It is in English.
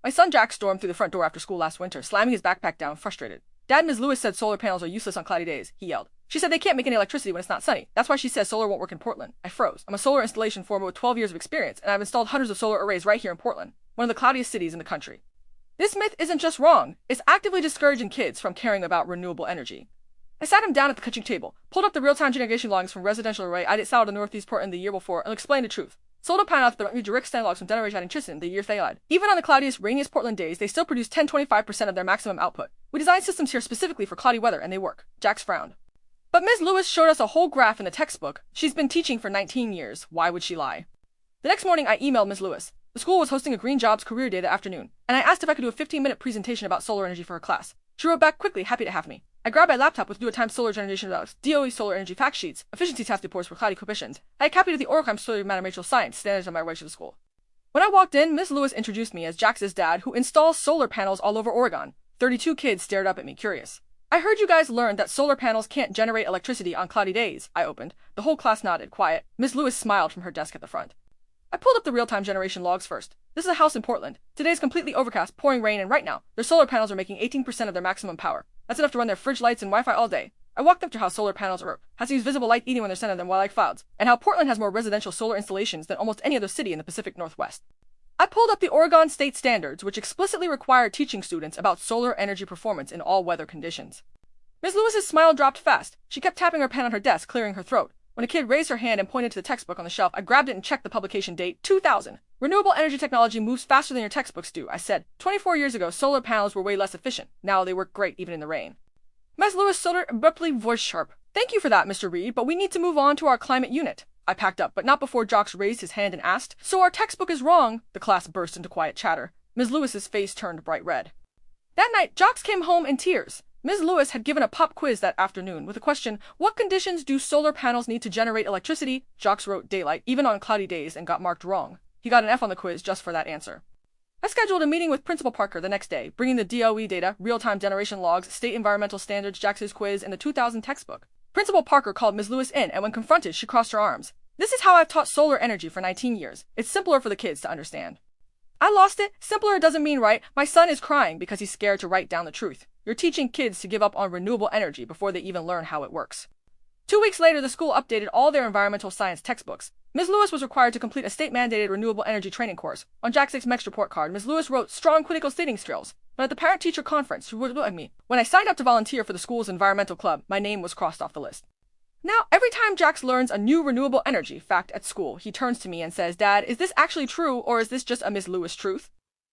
My son Jack stormed through the front door after school last winter, slamming his backpack down, frustrated. Dad, Ms. Lewis said solar panels are useless on cloudy days, he yelled. She said they can't make any electricity when it's not sunny. That's why she says solar won't work in Portland. I froze. I'm a solar installation foreman with 12 years of experience, and I've installed hundreds of solar arrays right here in Portland, one of the cloudiest cities in the country. This myth isn't just wrong, it's actively discouraging kids from caring about renewable energy. I sat him down at the kitchen table, pulled up the real-time generation logs from residential array I did sell to Northeast Portland the year before, and explained the truth. Solar panels produce direct stand logs from generation in Chisholm the year they lied. Even on the cloudiest, rainiest Portland days, they still produce 10-25% of their maximum output. We designed systems here specifically for cloudy weather, and they work. Jax frowned. But Ms. Lewis showed us a whole graph in the textbook. She's been teaching for 19 years. Why would she lie? The next morning, I emailed Ms. Lewis. The school was hosting a Green Jobs Career Day that afternoon, and I asked if I could do a 15-minute presentation about solar energy for her class. She wrote back quickly, happy to have me. I grabbed my laptop with due-time solar generation docs, DOE solar energy fact sheets, efficiency task reports for cloudy conditions. I had copied of the Oracle Solar Mathematical Science standards on my way to the school. When I walked in, Ms. Lewis introduced me as Jax's dad, who installs solar panels all over Oregon. 32 kids stared up at me, curious. I heard you guys learned that solar panels can't generate electricity on cloudy days, I opened. The whole class nodded, quiet. Ms. Lewis smiled from her desk at the front. I pulled up the real-time generation logs first. This is a house in Portland. Today's completely overcast, pouring rain, and right now, their solar panels are making 18% of their maximum power. That's enough to run their fridge lights and Wi-Fi all day. I walked up to how solar panels work, how to use visible light eating when they're centered than like clouds, and how Portland has more residential solar installations than almost any other city in the Pacific Northwest. I pulled up the Oregon State Standards, which explicitly require teaching students about solar energy performance in all weather conditions. Ms. Lewis's smile dropped fast. She kept tapping her pen on her desk, clearing her throat. When a kid raised her hand and pointed to the textbook on the shelf, I grabbed it and checked the publication date, 2000. Renewable energy technology moves faster than your textbooks do, I said. 24 years ago, solar panels were way less efficient. Now they work great even in the rain. Ms. Lewis stuttered, abruptly, voice sharp. Thank you for that, Mr. Reed, but we need to move on to our climate unit. I packed up, but not before Jax raised his hand and asked, So our textbook is wrong? The class burst into quiet chatter. Ms. Lewis's face turned bright red. That night, Jax came home in tears. Ms. Lewis had given a pop quiz that afternoon with the question, What conditions do solar panels need to generate electricity? Jax wrote daylight, even on cloudy days, and got marked wrong. He got an F on the quiz just for that answer. I scheduled a meeting with Principal Parker the next day, bringing the DOE data, real-time generation logs, state environmental standards, Jax's quiz, and the 2000 textbook. Principal Parker called Ms. Lewis in, and when confronted, she crossed her arms. This is how I've taught solar energy for 19 years. It's simpler for the kids to understand. I lost it. Simpler doesn't mean right. My son is crying because he's scared to write down the truth. You're teaching kids to give up on renewable energy before they even learn how it works. 2 weeks later, the school updated all their environmental science textbooks. Ms. Lewis was required to complete a state-mandated renewable energy training course. On Jack's MEX report card, Ms. Lewis wrote strong critical thinking skills. But at the parent-teacher conference, she would look at me. When I signed up to volunteer for the school's environmental club, my name was crossed off the list. Now, every time Jax learns a new renewable energy fact at school, he turns to me and says, Dad, is this actually true, or is this just a Ms. Lewis truth?